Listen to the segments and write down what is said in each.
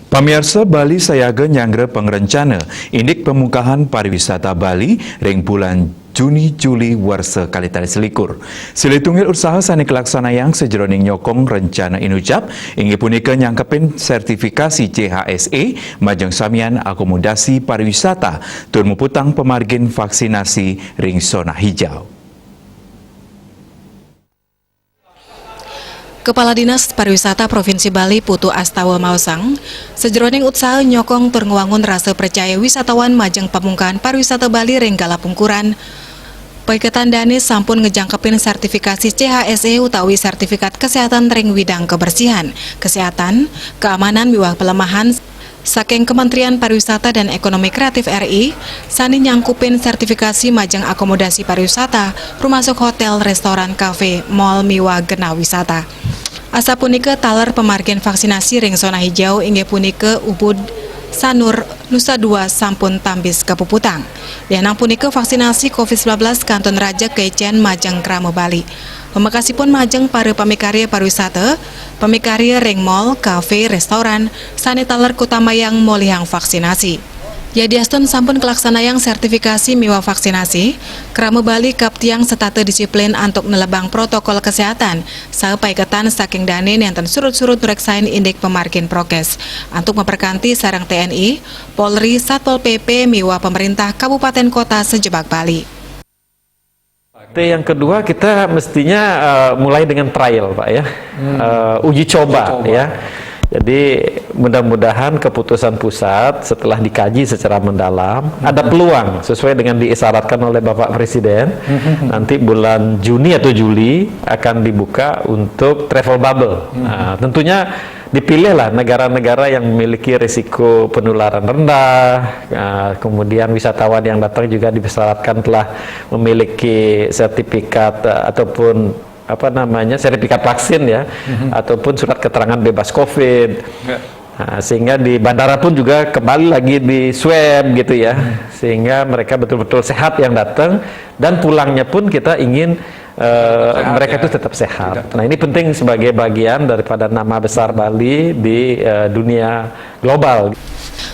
Pamirsa Bali sayaga nyangre pengrencana indik pemungkahan pariwisata Bali ring bulan Juni Juli warsa kali tali selikur. Silitungil usaha sani kelaksanayang sejeroning nyokong rencana inucap ingi punika nyangkepin sertifikasi CHSE majeng samian akomodasi pariwisata tur muputang pemargin vaksinasi ring zona hijau. Kepala Dinas Pariwisata Provinsi Bali Putu Astawa Mausang, sejeroning usaha nyokong tur ngewangun rasa percaya wisatawan majeng pamungkahan pariwisata Bali renggala pungkuran. Paiketan dani sampun ngejangkepin sertifikasi CHSE utawi sertifikat kesehatan ring widang kebersihan, kesehatan, keamanan miwah pelemahan saking Kementerian Pariwisata dan Ekonomi Kreatif RI, sani nyangkupin sertifikasi majeng akomodasi pariwisata, rumasuk hotel, restoran, kafe, mall miwah gena wisata. Asa punika taler pemargin vaksinasi ring zona hijau inggih punika Ubud Sanur Nusa Dua sampun tambis kepuputang. Lianang punika vaksinasi COVID-19 Kanton Raja Kecen majeng Kramo Bali. Pemakasipun majeng para pamikarya pariwisata, pamikarya ring mall, kafe, restoran, sani taler kutamayang molihang vaksinasi. Yadiaston sampun kelaksanayang sertifikasi miwa vaksinasi, Kramo Bali kaptiang setate disiplin untuk nelebang protokol kesehatan, sapaiketan saking danin yang surut-surut reksain indik pemargin prokes, untuk memperkanti sarang TNI, Polri, Satpol PP miwa pemerintah kabupaten kota sejebak Bali. Yang kedua kita mestinya mulai dengan trial Pak ya, uji coba ya. Jadi mudah-mudahan keputusan pusat setelah dikaji secara mendalam ada peluang sesuai dengan diisyaratkan oleh Bapak Presiden nanti bulan Juni atau Juli akan dibuka untuk travel bubble. Nah, tentunya dipilihlah negara-negara yang memiliki risiko penularan rendah, kemudian wisatawan yang datang juga disyaratkan telah memiliki sertifikat ataupun sertifikat vaksin ya, ataupun surat keterangan bebas COVID. Nah, sehingga di bandara pun juga kembali lagi di swab gitu ya, sehingga mereka betul-betul sehat yang datang dan pulangnya pun kita ingin mereka itu tetap sehat. Nah, ini penting sebagai bagian daripada nama besar Bali di dunia global.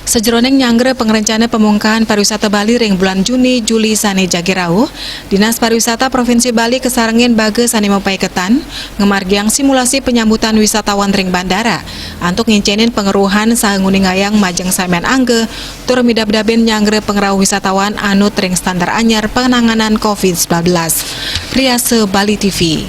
Sejeroning nyangre pengerencana pemungkahan pariwisata Bali ring bulan Juni Juli sani jagirau, Dinas Pariwisata Provinsi Bali kesarengin bage sani mapaiketan ngemargiang simulasi penyambutan wisatawan ring bandara untuk ngincenin pengeruhan sahenguningayang majeng samian angge tur midab-dabin nyangre pengerau wisatawan anut ring standar anyar penanganan COVID-19. Riase Bali TV.